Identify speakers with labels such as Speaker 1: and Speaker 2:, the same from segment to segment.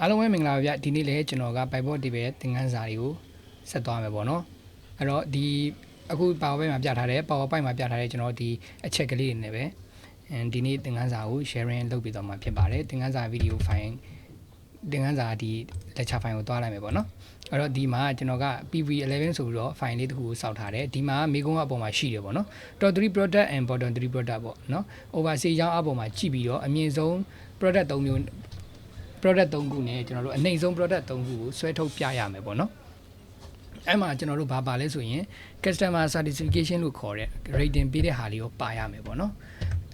Speaker 1: အားလုံးပဲမင်္ဂလာပါဗျဒီနေ့လည်းကျွန်တော်က Bible ဒီပဲသင်ခန်းစာတွေကိုဆက်သွားမယ်ပေါ့နော်အဲ့တော့ဒီအခု PowerPoint မှာပြထားတဲ့ PowerPoint မှာပြထားတဲ့ကျွန်တော်ဒီအချက်ကလေးတွေနဲ့ပဲဒီနေ့သင်ခန်းစာကို sharing လုပ်ပြီးတော့မှာဖြစ်ပါတယ်သင်ခန်းစာ video file သင်ခန်းစာဒီ lecture file ကိုတွားလိုက်မယ်ပေါ့နော်အဲ့တော့ဒီမှာကျွန်တော်က PV11 ဆိုပြီးတော့ file လေးတစ်ခုကိုစောက်ထားတယ်ဒီမှာမိကုန်းအပေါ်မှာရှိတယ်ပေါ့နော် top 3 product and bottom 3 product ပေါ့နော် overseas ရောင်းအပေါ်မှာကြည့်ပြီးတော့အမြင့်ဆုံး product 3မျိုးproduct 3ခုနဲ့ကျွန်တော်တို့အနှိမ့်ဆုံး product 3ခုကိုဆွဲထုတ်ပြရမယ်ပေါ့နော်အဲ့မှာကျွန်တော်တို့ဘာပါလဲဆိုရင် customer satisfaction လို့ခေါ်တဲ့ rating ပေးတဲ့ဟာလေးကိုပါရမယ်ပေါ့နော်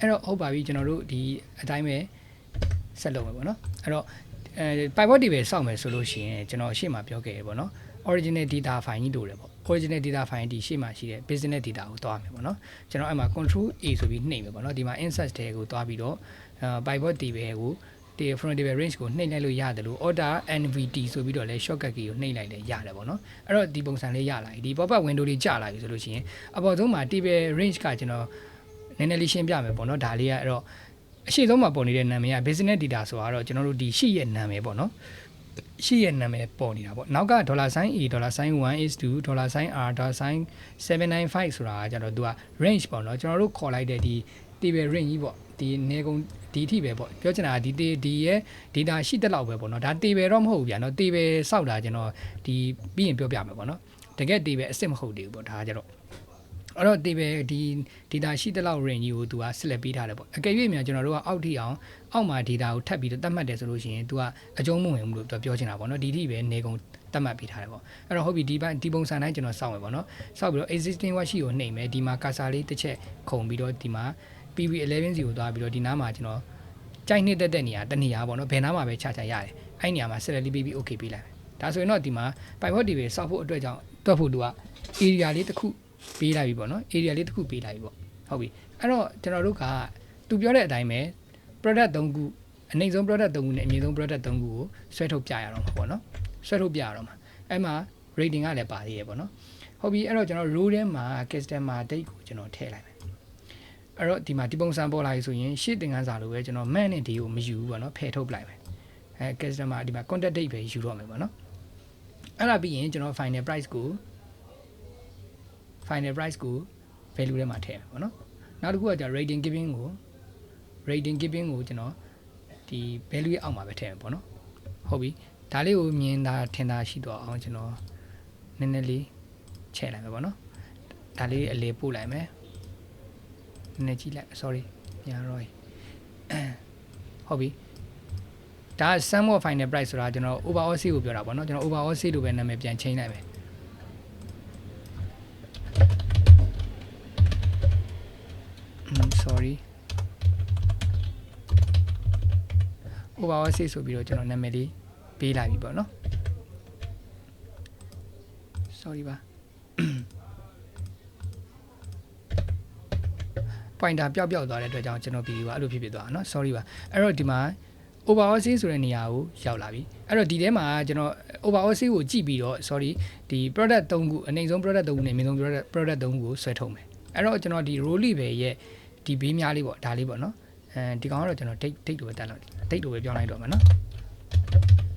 Speaker 1: အဲ့တော့ဟုတ်ပါပြီကျွန်တော်တို့ဒီအတိုင်းပဲဆက်လုပ်မယ်ပေါ့နော်အဲ့တော့Pivot တွေပဲစောင့်မယ်ဆိုလို့ရှိရင်ကျွန်တော်ရှေ့မှာပြောခဲ့ရပေါ့နော် original data file ကြီးတို့တယ်ပေါ့ original data file ဒီရှေ့မှာရှိတဲ့ business data ကိုတွားမယ်ပေါ့နော်ကျွန်တော်အဲ့မှာ control A ဆိုပြီးနှိပ်မယ်ပေါ့နော်ဒီမှာ insert တွေကိုတွားပြီးတော့ Pivot တွေပဲကိုဒီ front table range ကိုနှိပ်လိုက်လို့ရတယ်လို့ order nvt ဆိုပြီးတော့လဲ shortcut key ကိုနှိပ်လိုက်လဲရတယ်ပေါ့နော်အဲ့တော့ဒီပုံစံလေးရလာပြီဒီ pop up window လေးကြာလာပြီဆိုလို့ရှိရင်အပေါ်ဆုံးမှာ table range ကကျွန်တော်နည်းနည်းလေးရှင်းပြမယ်ပေါ့နော်ဒါလေးကအဲ့တော့အရှိဆုံးမှာပေါ်နေတဲ့နာမည်က business data ဆိုတာတော့ကျွန်တော်တို့ဒီရှိရဲ့နာမည်ပေါ့နော်ရှိရဲ့နာမည်ပေါ်နေတာပေါ့နောက်က $sign $a $sign $1 is to $sign $r $sign $795 ဆိုတာကကျတော့သူက range ပေါ့နော်ကျွန်တော်တို့ခေါ်လိုက်တဲ့ဒီ table range ကြီးပေါ့ဒီနေကုန်ဒီအထိပဲပေါ့ပြောချင်တာကဒီရဲ့ data ရှိတဲ့လောက်ပဲပေါ့နော်ဒါ table တော့မဟုတ်ဘူးဗျာနော် table စောက်တာကျွန်တော်ဒီပြီးရင်ပြောပြမယ်ပေါ့နော်တကယ် table အစ်စ်မဟုတ်သေးဘူးပေါ့ဒါကကျတော့အဲ့တော့ table ဒီ data ရှိတဲ့လောက် range ကြီးကိုသူက select ပေးထားတယ်ပေါ့အကယ်၍များကျွန်တော်တို့ကအောက်ထိအောင်အောက်မှာ data ကိုထပ်ပြီးတော့သတ်မှတ်တယ်ဆိုလို့ရှိရင်သူကအကျုံးမဝင်ဘူးလို့ပြောချင်တာပေါ့နော်ဒီထိပဲနေကုန်သတ်မှတ်ပေးထားတယ်ပေါ့အဲ့တော့ဟုတ်ပြီဒီပုံစံတိုင်းကျွန်တော်စောင့်မယ်ပေါ့နော်စောင့်ပြီးတော့ existing watch ရှိကိုနှိပ်မယ်ဒီမှာ cursor လေးတစ်ချက်ခုန်ပြီးတော့ဒီမှာ PV11 စီကိုသွားပြီးတော့ဒီနားမှာကျွန်တော်ကြိုက်နှစ်တက်နေရတနေရပေါ့နော်ဘယ်နားမှာပဲခြားရတယ်အဲ့နေရာမှာ select လေးပေးပြီး okay ပေးလိုက်မယ်ဒါဆိုရင်တော့ဒီမှာ pivot တွေပဲစောက်ဖို့အတွက်ကြောင့်တွက်ဖို့သူက area လေးတစ်ခုပေးလိုက်ပြီပေါ့နော် area လေးတစ်ခုပေးလိုက်ပြီပေါ့ဟုတ်ပြီအဲ့တော့ကျွန်တော်တို့ကသူပြောတဲ့အတိုင်းပဲ product 3ခုအနှိမ့်ဆုံး product 3ခုနဲ့အမြင့်ဆုံး product 3ခုကိုဆွဲထုတ်ပြရတော့မှာပေါ့နော်ဆွဲထုတ်ပြရတော့မှာအဲ့မှာ rating ကလည်းပါသေးရဲ့ပေါ့နော်ဟုတ်ပြီအဲ့တော့ကျွန်တော် row ထဲမှာ customer date ကိုကျွန်တော်ထည့်လိုက်မယ်အဲ့တော့ဒီမှာဒီပုံစံပေါ်လာပြီဆိုရင်ရှေ့သင်ခန်းစာလိုပဲကျွန်တော် man နဲ့ day ကိုမယူဘူးပေါ့နော်ဖယ်ထုတ်လိုက်မယ်အဲ customer ဒီမှာ contact date ပဲယူတော့မယ်ပေါ့နော်အဲ့ဒါပြီးရင်ကျွန်တော် final price ကို value ထဲမှာထည့်မယ်ပေါ့နော်နောက်တစ်ခုကじゃ rating giving ကိုကျွန်တော်ဒီ value ရဲ့အောက်မှာပဲထည့်မယ်ပေါ့နော်ဟုတ်ပြီဒါလေးကိုမြင်တာထင်တာရှိတော့အောင်ကျွန်တော်နည်းနည်းလေးချဲ့လိုက်မယ်ပေါ့နော်ဒါလေးအလေပို့လိုက်မယ်နည်းနည်းကြည့်လိုက် sorry ညာတော့ဟုတ်ပြီဒါ sum of final price ဆိုတာကျွန်တော် overall sale ကိုပြောတာပေါ့နော်ကျွန်တော် overall sale လို့ပဲနာမည်ပြန်ချိန်လိုက်မယ်sorry overall sale ဆိုပြီးတော့ကျွန်တော်နာမည်လေးပေးလိုက်ပြီပေါ့နော် sorry ပါ pointer ပျောက်သွားတဲ့အတွက်ကြောင့်ကျွန်တော်ပြီးပြီပါအဲ့လိုဖြစ်သွားတာเนาะ sorry ပါအဲ့တော့ဒီမှာ overall sale ဆိုတဲ့နေရာကိုရောက်လာပြီအဲ့တော့ဒီထဲမှာကျွန်တော် overall sale ကိုကြည့်ပြီးတော့ sorry ဒီ product 3ခုအနှိမ့်ဆုံး product 3ခုနဲ့အမြင့်ဆုံး product 3ခုကိုဆွဲထုတ်မယ်အဲ့တော့ကျွန်တော်ဒီ row level ရဲ့ဒီဘေးများလေးပေါ့ဒါလေးပေါ့เนาะဒီကောင်ကတော့ကျွန်တော် date လိုပဲတက်လိုက် date လိုပဲပြောင်းလိုက်တော့မယ်เนาะ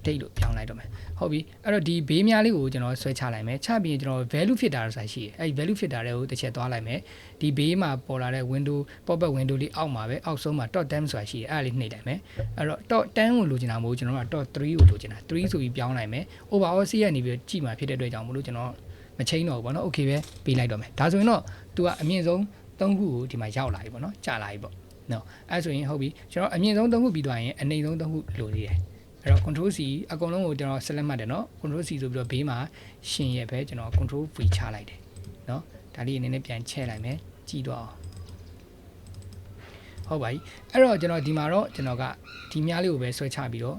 Speaker 1: date လို့ပြောင်းလိုက်တော့မယ်ဟုတ်ပြီအဲ့တော့ဒီဘေးများလေးကိုကျွန်တော်ဆွဲချလိုက်မယ်ချပြီးရင်ကျွန်တော် value filter ဆိုတာရှိတယ်အဲ့ဒီ value filter တွေကိုတစ်ချက်သွားလိုက်မယ်ဒီဘေးမှာပေါ်လာတဲ့ window pop up window လေးအောက်မှာပဲအောက်ဆုံးမှာ top 10ဆိုတာရှိတယ်အဲ့ဒါလေးနှိပ်လိုက်မယ်အဲ့တော့ top 10ကိုလိုချင်တာမဟုတ်ကျွန်တော်က top 3ကိုလိုချင်တာ3ဆိုပြီးပြောင်းလိုက်မယ် overall C ကနေပြီးကြည့်မှာဖြစ်တဲ့အတွက်ကြောင့်မလို့ကျွန်တော်မချိန်တော့ဘူးပေါ့နော် okay ပဲပေးလိုက်တော့မယ်ဒါဆိုရင်တော့ तू ကအမြင့်ဆုံး3ခုကိုဒီမှာရောက်လာပြီပေါ့နော်ကြာလာပြီပေါ့နော်အဲ့ဆိုရင်ဟုတ်ပြီကျွန်တော်အမြင့်ဆုံး3ခုပြီးသွားရင်အနိမ့်ဆုံး3ခုလိုသေးတယ်အဲ့တော့ control C အကုန်လုံးကိုကျွန်တော် select မှတ်တယ်เนาะ control C ဆိုပြီးတော့ဘေးမှာရှင်ရဲ့ပဲကျွန်တော် control V ချလိုက်တယ်เนาะဒါလေးအနေနဲ့ပြန်ချဲ့လိုက်မယ်ကြည့်တော့ဟုတ်ပါပြီအဲ့တော့ကျွန်တော်ဒီမှာတော့ကျွန်တော်ကဒီများလေးကိုပဲဆွဲချပြီးတော့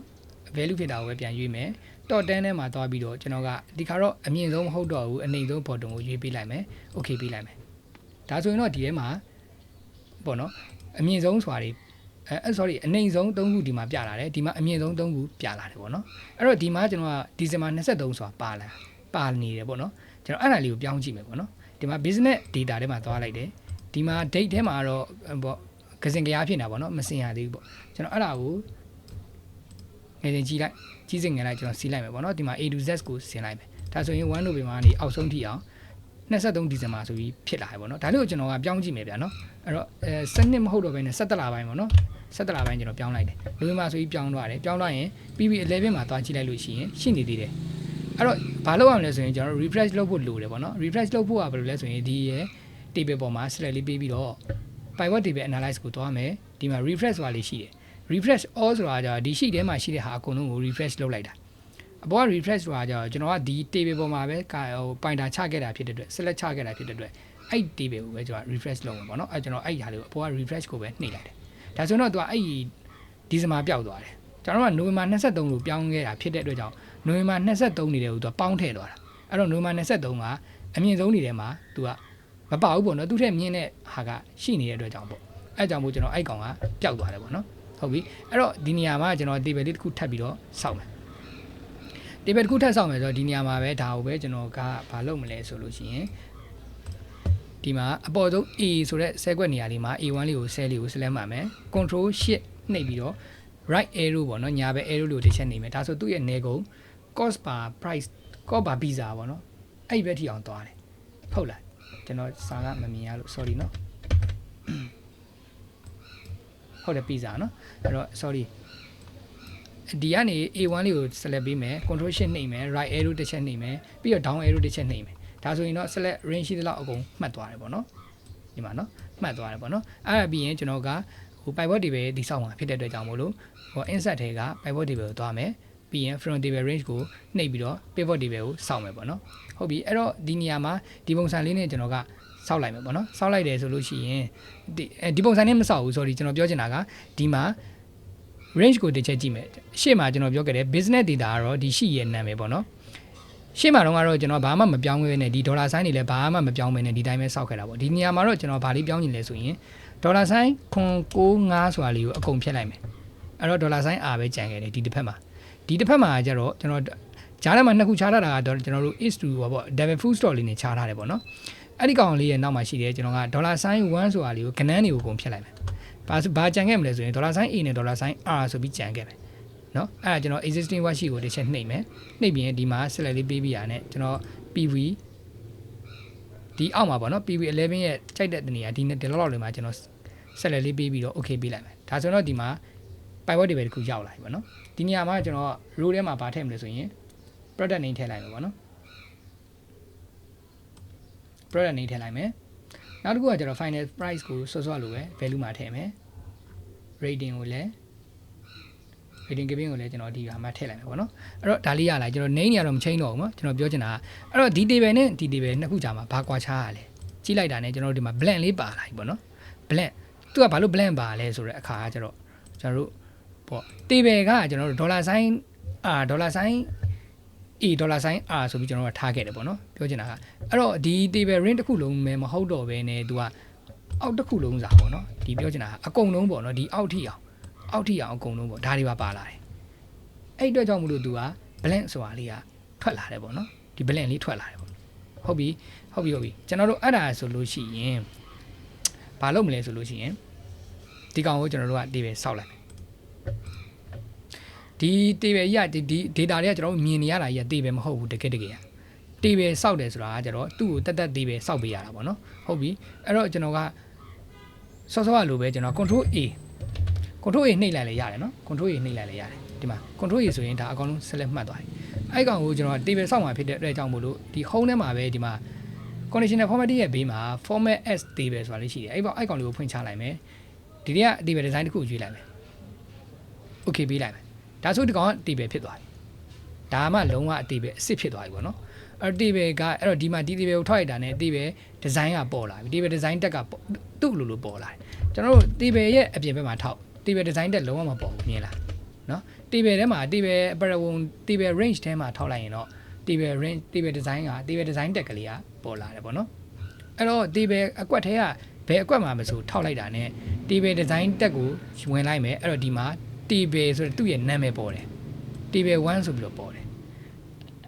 Speaker 1: value filter ကိုပဲပြန်ရွေးမယ် top 10ထဲမှာသွားပြီးတော့ကျွန်တော်ကဒီခါတော့အမြင့်ဆုံးမဟုတ်တော့ဘူးအနိမ့်ဆုံး bottom ကိုရွေးပေးလိုက်မယ် okay ပေးလိုက်မယ်ဒါဆိုရင်တော့ဒီထဲမှာပေါ့เนาะအမြင့်ဆုံးဆိုတာတွေsorry အနှိမ့်ဆုံး3ခုဒီမှာပြလာတယ်ဒီမှာအမြင့်ဆုံး3ခုပြလာတယ်ပေါ့နော်အဲ့တော့ဒီမှာကျွန်တော်ကဒီဇင်ဘာ23ဆိုတာပါနေတယ်ပေါ့နော်ကျွန်တော်အဲ့ဒါလေးကိုပြောင်းကြည့်မယ်ပေါ့နော်ဒီမှာ business data ထဲမှာသွားလိုက်တယ်ဒီမှာ date ထဲမှာတော့ပေါ့ကစင်ကြရားဖြစ်နေတာပေါ့နော်မစင်ရသေးဘူးပေါ့ကျွန်တော်အဲ့ဒါကို ငယ်စဉ်ကြီးလိုက်ကြီးစဉ်ငယ်လိုက်ကျွန်တော်စီးလိုက်မယ်ပေါ့နော်ဒီမှာ A to Z ကိုဆင်လိုက်မယ်ဒါဆိုရင်1 November ကနေအောက်ဆုံးထိအောင်23 December ဆိုပြီးဖြစ်လာတယ်ပေါ့နော်ဒါလေးကိုကျွန်တော်ကပြောင်းကြည့်မယ်ဗျာနော်အဲ့တော့စနစ်မဟုတ်တော့ဘဲနဲ့17လပိုင်းပေါ့နော်17လပိုင်းကျွန်တော်ပြောင်းလိုက်တယ်နိုဝင်ဘာဆိုပြီးပြောင်းသွားတယ်ပြောင်းသွားရင် PB11 မှာသွားကြည့်လိုက်လို့ရှိရင်ရှိနေသေးတယ်အဲ့တော့ဘာလုပ်အောင်လဲဆိုရင်ကျွန်တော် refresh လုပ်ဖို့လိုတယ်ပေါ့နော် refresh လုပ်ဖို့ကဘယ်လိုလဲဆိုရင်ဒီရဲ့ table ပေါ်မှာ select လေးပေးပြီးတော့ pivot table analyze ကိုသွားမယ်ဒီမှာ refresh ဆိုတာလေးရှိတယ် refresh all ဆိုတာကဒီ sheet ထဲမှာရှိတဲ့ဟာအကုန်လုံးကို refresh လုပ်လိုက်တာအပေါ်က refresh ဆိုတာကကျွန်တော်ကဒီ table ပေါ်မှာပဲဟို pointer ချခဲ့တာဖြစ်တဲ့အတွက် select ချခဲ့တာဖြစ်တဲ့အတွက်အဲ့ table ကိုပဲကျွန်တော် refresh လုပ်မှာပေါ့နော်အဲ့ကျွန်တော်အဲ့ဒီဟာလေးကိုအပေါ်က refresh ကိုပဲနှိပ်လိုက်တယ်ဒါဆိုတော့သူကအဲ့ဒီဒီဇင်ဘာပျောက်သွားတယ်ကျွန်တော်ကနိုဝင်ဘာ23ကိုပြောင်းခဲ့တာဖြစ်တဲ့အတွက်ကြောင့်နိုဝင်ဘာ23နေတဲ့ကိုသူကပေါင်းထည့်သွားတာအဲ့တော့နိုဝင်ဘာ23ကအမြင့်ဆုံးနေတဲ့မှာသူကမပေါဘူးပေါ့နော်သူ့ထက်မြင့်တဲ့ဟာကရှိနေတဲ့အတွက်ကြောင့်ပေါ့အဲ့ကြောင့်မို့ကျွန်တော်အဲ့ကောင်ကပျောက်သွားတယ်ပေါ့နော်ဟုတ်ပြီအဲ့တော့ဒီနေရာမှာကျွန်တော် table လေးတစ်ခုထပ်ပြီးတော့စောက်မယ် table တစ်ခုထပ်စောက်မယ်ဆိုတော့ဒီနေရာမှာပဲဒါကိုပဲကျွန်တော်ကဘာလုပ်မလဲဆိုလို့ရှိရင်ဒီမှာအပေါ်ဆုံး A ဆိုတဲ့ cell ကွက်နေရာလေးမှာ A1 လေးကို cell လေးကို select မှမယ် control shift နှိပ်ပြီးတော့ right arrow ပေါ့နော်ညာဘက် arrow လေးကိုတစ်ချက်နှိပ်မယ်ဒါဆိုသူ့ရဲ့နေကုန် cost per price cost per pizza ပေါ့နော်အဲ့ဒီဘက်ထိအောင်သွားတယ်ဟုတ်လားကျွန်တော်စာကမမြင်ရလို့ sorry နော်ဟုတ်တယ် pizza နော်အဲ့တော့ sorry ဒီကနေ A1 လေးကို select ပေးမယ် control shift နှိပ်မယ် right arrow တစ်ချက်နှိပ်မယ်ပြီးတော့ down arrow တစ်ချက်နှိပ်မယ်ဒါဆိုရင်တော့ select range ရှိသလောက်အကုန်မှတ်သွားတယ်ပေါ့နော်ဒီမှာနော်မှတ်သွားတယ်ပေါ့နော်အဲ့ဒါပြီးရင်ကျွန်တော်ကဟို pivot table တိစောက်မှာဖြစ်တဲ့အတွက်ကြောင့်မို့လို့ဟို insert ထဲက pivot table ကိုသွားမယ်ပြီးရင် front table range ကိုနှိပ်ပြီးတော့ pivot table ကိုစောက်မယ်ပေါ့နော်ဟုတ်ပြီအဲ့တော့ဒီနေရာမှာဒီပုံစံလေးနဲ့ကျွန်တော်ကစောက်လိုက်မယ်ပေါ့နော်စောက်လိုက်တယ်ဆိုလို့ရှိရင်ဒီပုံစံနဲ့မစောက်ဘူး sorry ကျွန်တော်ပြောချင်တာကဒီမှာ range ကိုတစ်ချက်ကြည့်မယ်ရှေ့မှာကျွန်တော်ပြောခဲ့တယ် business data ကတော့ဒီရှိရဲ့နာမည်ပေါ့နော်ရှေ့မှာတော့ကတော့ကျွန်တော်ဘာမှမပြောင်းခဲ့နဲ့ဒီဒေါ်လာဆိုင်းတွေလည်းဘာမှမပြောင်းမနဲ့ဒီတိုင်းပဲစောက်ခဲ့တာပေါ့ဒီနေရာမှာတော့ကျွန်တော်ဘာလေးပြောင်းနေလဲဆိုရင်ဒေါ်လာဆိုင်း995ဆိုတာလေးကိုအကုန်ဖြတ်လိုက်မယ်အဲ့တော့ဒေါ်လာဆိုင်း R ပဲကျန်ခဲ့တယ်ဒီတစ်ဖက်မှာကျတော့ကျွန်တော်ဂျားထဲမှာနှစ်ခုခြားထားတာကတော့ကျွန်တော်တို့ is to ပေါ့ double full stop လေးနဲ့ခြားထားတယ်ပေါ့နော်အဲ့ဒီကောင်လေးရဲ့နောက်မှာရှိတယ်ကျွန်တော်ကဒေါ်လာဆိုင်း1ဆိုတာလေးကိုကဏ္ဍတွေကိုအကုန်ဖြတ်လိုက်မယ်ဘာကြံခဲ့မလဲဆိုရင်ဒေါ်လာဆိုင်း A နဲ့ဒေါ်လာဆိုင်း R ဆိုပြီးကြံခဲ့မယ်နော်အဲ့ဒါကျွန်တော် existing worksheet ကိုတစ်ချက်နှိပ်မယ်နှိပ်ပြီးရင်ဒီမှာ select လေးပေးပြီးရတဲ့ကျွန်တော် PV ဒီအောက်မှာပေါ့နော် PV11 ရဲ့ကြိုက်တဲ့နေရာဒီလောက်လေးမှာကျွန်တော် select လေးပေးပြီးတော့ okay ပေးလိုက်မယ်ဒါဆိုတော့ဒီမှာ pivot table တစ်ခုရောက်လာပြီပေါ့နော်ဒီနေရာမှာကျွန်တော် row ထဲမှာပါထည့်မလို့ဆိုရင် product name ထည့်လိုက်မယ်ပေါ့နော် product name ထည့်လိုက်မယ်နောက်တစ်ခုကကျွန်တော် final price ကိုစောစောလိုပဲ value မှာထည့်မယ် rating ကိုလည်း rating giving ကိုလည်းကျွန်တော်ဒီဟာမှာထည့်လိုက်မယ်ပေါ့နော်အဲ့တော့ဒါလေးရလာကျွန်တော် name နေရာတော့မ change တော့ဘူးเนาะကျွန်တော်ပြောချင်တာအဲ့တော့ဒီ table နဲ့ဒီ table နှစ်ခုကြာမှာဘာကွာခြားရလဲကြည့်လိုက်တာနဲ့ကျွန်တော်တို့ဒီမှာ blank လေးပါလာပြီပေါ့နော် blank သူကဘာလို့ blank ပါလဲဆိုတဲ့အခါကျတော့ကျွန်တော်တို့ပေါ့ table ကကျွန်တော်တို့ dollar sign dollar sign A dollar sign R ဆိုပြီးကျွန်တော်ကထားခဲ့တယ်ပေါ့နော်ပြောချင်တာကအဲ့တော့ဒီ table range တစ်ခုလုံးပဲမဟုတ်တော့ဘဲနဲ့သူကအောက်တစ်ခုလုံးစာပေါ့နော်ဒီပြောချင်တာအကုန်လုံးပေါ့နော်ဒီအောက်ထိအောင်အကုန်လုံးပေါ့ဒါတွေပါလာတယ်အဲ့အတွက်ကြောင့်မလို့သူက blank ဆိုတာလေးကထွက်လာတယ်ပေါ့နော်ဒီ blank လေးထွက်လာတယ်ပေါ့ဟုတ်ပြီကျွန်တော်တို့အဲ့ဒါဆိုလို့ရှိရင်ဘာလုပ်မလဲဆိုလို့ရှိရင်ဒီကောင်ကိုကျွန်တော်တို့က table စောက်လိုက်မယ်ဒီ table ကြီးကဒီ data တွေကကျွန်တော်တို့မြင်နေရတာကြီးက table မဟုတ်ဘူးတကယ် table စောက်တယ်ဆိုတာကကျတော့သူ့ကိုတက် table စောက်ပေးရတာပေါ့နော်ဟုတ်ပြီအဲ့တော့ကျွန်တော်ကစောစောလိုပဲကျွန်တော် control A နှိပ်လိုက်လဲရတယ်နော် control A နှိပ်လိုက်လဲရတယ်ဒီမှာ control A ဆိုရင်ဒါအကောင်လုံး select မှတ်သွားတယ်အဲ့ကောင်ကိုကျွန်တော် table စောက်မှာဖြစ်တဲ့အတွက်ကြောင့်မို့လို့ဒီ home ထဲမှာပဲဒီမှာ conditional formatting ရဲ့ဘေးမှာ format as table ဆိုတာလေးရှိတယ်အဲ့ကောင်လေးကိုဖွင့်ချလိုက်မယ်ဒီတွေက table design တစ်ခုရွေးလိုက်မယ် okay ပေးလိုက်မယ်ဒါဆိုဒီကောင်က table ဖြစ်သွားပြီဒါမှလုံးဝ table အစ်စ်ဖြစ်သွားပြီပေါ့နော်အဲ့ table ကအဲ့တော့ဒီမှာဒီ table ကိုထောက်လိုက်တာနဲ့ table design ကပေါ်လာပြီ table design တက်ကသူ့လိုပေါ်လာတယ်ကျွန်တော်တို့ table ရဲ့အပြင်ဘက်မှာထောက် table design တက်လုံးဝမပေါ်ဘူးမြင်လားနော် table ထဲမှာ table table range ထဲမှာထောက်လိုက်ရင်တော့ table range table design က table design တက်ကလေးကပေါ်လာတယ်ပေါ့နော်အဲ့တော့ table အကွက်ထဲကဘယ်အကွက်မှာမဆိုထောက်လိုက်တာနဲ့ table design တက်ကိုဝင်လိုက်မယ်အဲ့တော့ဒီမှာ table ဆိုတဲ့သူ့ရဲ့နာမည်ပေါ်တယ် table 1ဆိုပြီးတော့ပေါ်တယ်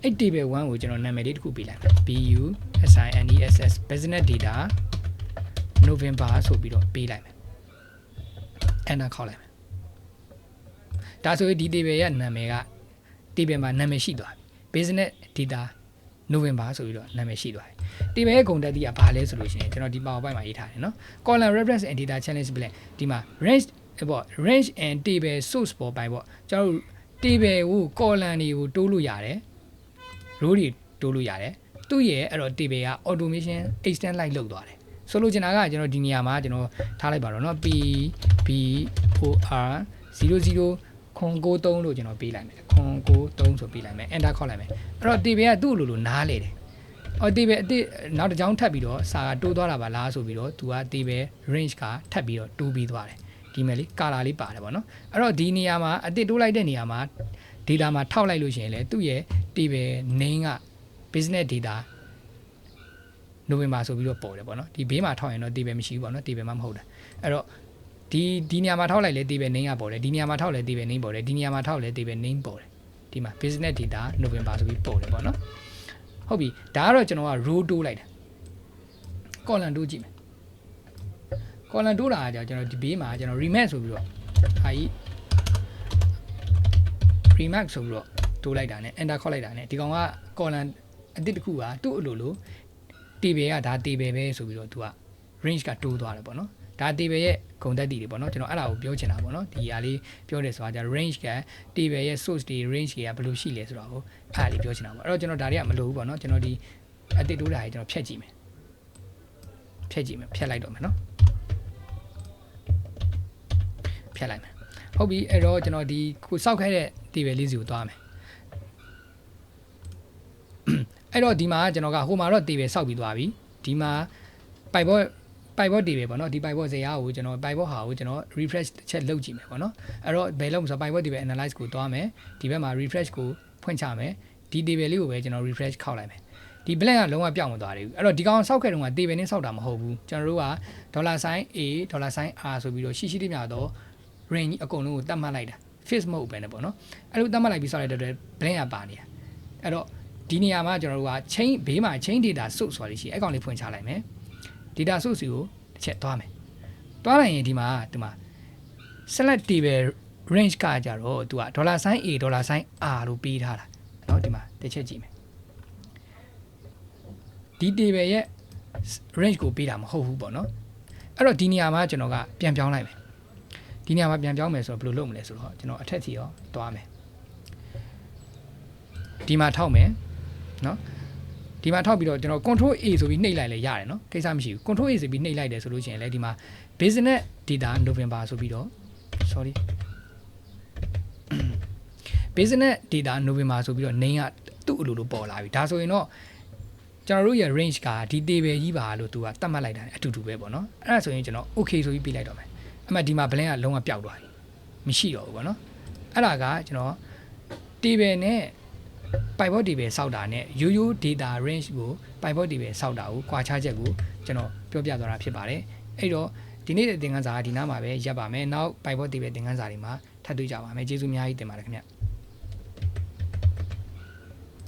Speaker 1: အဲ့ table 1ကိုကျွန်တော်နာမည်လေးတစ်ခုပေးလိုက်မယ် BUSINESS business data November ဆိုပြီးတော့ပေးလိုက်မယ် enter ခေါက်လိုက်မယ် ဒါဆိုရင်ဒီ table ရဲ့နာမည်က table မှာနာမည်ရှိသွားပြီ business data November ဆိုပြီးတော့နာမည်ရှိသွားတယ် table ရဲ့ဂုဏ်သက်တည်ကဘာလဲဆိုလို့ရှိရင်ကျွန်တော်ဒီ PowerPoint မှာရေးထားတယ်နော် column reference and data challenge plan ဒီမှာ range and table source ပေါ်ပိုင်ပေါ့ကျွန်တော်တို့ table ကို column တွေကိုတိုးလို့ရတယ် row တွေတိုးလို့ရတယ်သူ့ရဲ့အဲ့တော့ table က automation extend လိုက်လုပ်သွားတယ်ဆိုလိုချင်တာကကျွန်တော်ဒီနေရာမှာကျွန်တော်ထားလိုက်ပါတော့เนาะ p b o r 0093လို့ကျွန်တော်ပေးလိုက်မယ်093ဆိုပေးလိုက်မယ် enter ခေါက်လိုက်မယ်အဲ့တော့ table ကသူ့လိုနားလေတယ်အော် table အစ်နောက်တစ်ကြောင်းထပ်ပြီးတော့စာကတိုးသွားတာပါလားဆိုပြီးတော့သူက table range ကထပ်ပြီးတော့တိုးပြီးသွားတယ်ဒီမဲ့လေး color လေးပါတယ်ပေါ့နော်အဲ့တော့ဒီနေရာမှာအစ်တိုးလိုက်တဲ့နေရာမှာ data မှာထောက်လိုက်လို့ရှိရင်လေသူ့ရဲ့ table name က business data November ဆိုပြီးတော့ပေါ်တယ်ပေါ့နော်ဒီဘေးမှာထောက်ရင်တော့ table မရှိဘူးပေါ့နော် table မှမဟုတ်တာအဲ့တော့ဒီနေရာမှာထောက်လိုက်လေ table name ကပေါ်တယ်ဒီနေရာမှာထောက်လေ table name ပေါ်တယ်ဒီနေရာမှာထောက်လေ table name ပေါ်တယ်ဒီမှာ business data November ဆိုပြီးပေါ်တယ်ပေါ့နော်ဟုတ်ပြီဒါကတော့ကျွန်တော်က row တိုးလိုက်တာ column တိုးကြည့်မယ် column တိုးတာကကျွန်တော်ဒီဘေးမှာကျွန်တော် remap ဆိုပြီးတော့ဟာကြီး remap ဆိုပြီးတော့တိုးလိုက်တာနဲ့ enter ခေါက်လိုက်တာနဲ့ဒီကောင်က column အတစ်တစ်ခုကသူ့အလိုလို table ကဒါ table ပဲဆိုပြီးတော့သူက range ကတိုးသွားတယ်ပေါ့နော်ဒါ table ရဲ့ဂုဏ်သက်တည်တွေပေါ့နော်ကျွန်တော်အဲ့ဒါကိုပြောချင်တာပေါ့နော်ဒီဟာလေးပြောတယ်ဆိုတာじゃ range က table ရဲ့ source တွေ range တွေကဘယ်လိုရှိလဲဆိုတော့အဲ့ဒါလေးပြောချင်တာပေါ့အဲ့တော့ကျွန်တော်ဒါတွေကမလိုဘူးပေါ့နော်ကျွန်တော်ဒီအတစ်တိုးတာကြီးကျွန်တော်ဖြတ်ကြည့်မယ်ဖြတ်လိုက်တော့မယ်နော်ဖြတ်လိုက်မယ်ဟုတ်ပြီအဲ့တော့ကျွန်တော်ဒီကိုစောက်ခိုင်းတဲ့ table လေးစီကိုသွားမယ်အဲ့တော့ဒီမှာကျွန်တော်ကဟိုမှာတော့ table စောက်ပြီးသွားပြီဒီမှာ pipe table ပေါ့နော်ဒီ pipe ဇယားကိုကျွန်တော် pipe ဟာကိုကျွန်တော် refresh တစ်ချက်လုပ်ကြည့်မယ်ပေါ့နော်အဲ့တော့ဘယ်လုပ်မဆို pipe table analyze ကိုသွားမယ်ဒီဘက်မှာ refresh ကိုဖွင့်ချမယ်ဒီ table လေးကိုပဲကျွန်တော် refresh ခောက်လိုက်မယ်ဒီ blank ကလုံးဝပြောင်းမသွားသေးဘူးအဲ့တော့ဒီကောင်စောက်ခဲ့တုန်းက table နဲ့စောက်တာမဟုတ်ဘူးကျွန်တော်တို့က $a $r ဆိုပြီးတော့ရှိတိမြတော့ range အကုန်လုံးကိုတတ်မှတ်လိုက်တာ fix မဟုတ်ပဲနဲ့ပေါ့နော်အဲ့လိုတတ်မှတ်လိုက်ပြီးစောက်လိုက်တဲ့အတွက် blank ကပါနေတာအဲ့တော့ဒီနေရာမှာကျွန်တော်တို့က chain ဘေးမှာ chain data source ဆိုတာရှိအဲ့ကောင်လေးဖွင့်ချလိုက်မယ် data source ကိုတစ်ချက်သွားမယ်သွားလိုက်ရင်ဒီမှာ select table range ကကြတော့သူက$a $r လို့ပေးထားတာเนาะဒီမှာတစ်ချက်ကြည့်မယ်ဒီ table ရဲ့ range ကိုပေးတာမဟုတ်ဘူးပေါ့เนาะအဲ့တော့ဒီနေရာမှာကျွန်တော်ကပြန်ပြောင်းလိုက်မယ်ဒီနေရာမှာပြန်ပြောင်းမယ်ဆိုတော့ဘယ်လိုလုပ်မလဲဆိုတော့ကျွန်တော်အထက်စီရောသွားမယ်ဒီမှာထောက်မယ်เนาะဒီမှာထောက်ပြီးတော့ကျွန်တော် control A ဆိုပြီးနှိပ်လိုက်လဲရတယ်เนาะကိစ္စမရှိဘူး control A ဆိုပြီးနှိပ်လိုက်တယ်ဆိုလို့ရှိရင်လည်းဒီမှာ business data November ဆိုပြီးတော့ sorry business data November ဆိုပြီးတော့ name ကသူ့အလိုလိုပေါ်လာပြီဒါဆိုရင်တော့ကျွန်တော်တို့ရဲ့ range ကဒီ table ကြီးပါလို့သူကသတ်မှတ်လိုက်တာ အတူတူပဲပေါ့เนาะအဲ့ဒါဆိုရင်ကျွန်တော် okay ဆိုပြီးပြလိုက်တော့မယ်အမှဒီမှာ blank ကလုံးဝပျောက်သွားပြီမရှိတော့ဘူးပေါ့เนาะအဲ့ဒါကကျွန်တော် table နဲ့ pivot table စောက်တာနဲ့ရိုးရိုး data range ကို pivot table စောက်တာကိုကွာခြားချက်ကိုကျွန်တော်ပြောပြသွားတာဖြစ်ပါတယ်အဲ့တော့ဒီနေ့တဲ့သင်ခန်းစာကဒီနားမှာပဲရပ်ပါမယ်နောက် pivot table သင်ခန်းစာတွေမှာထပ်တွေ့ကြပါမယ်ကျေးဇူးအများကြီးတင်ပါတယ်ခင်ဗျ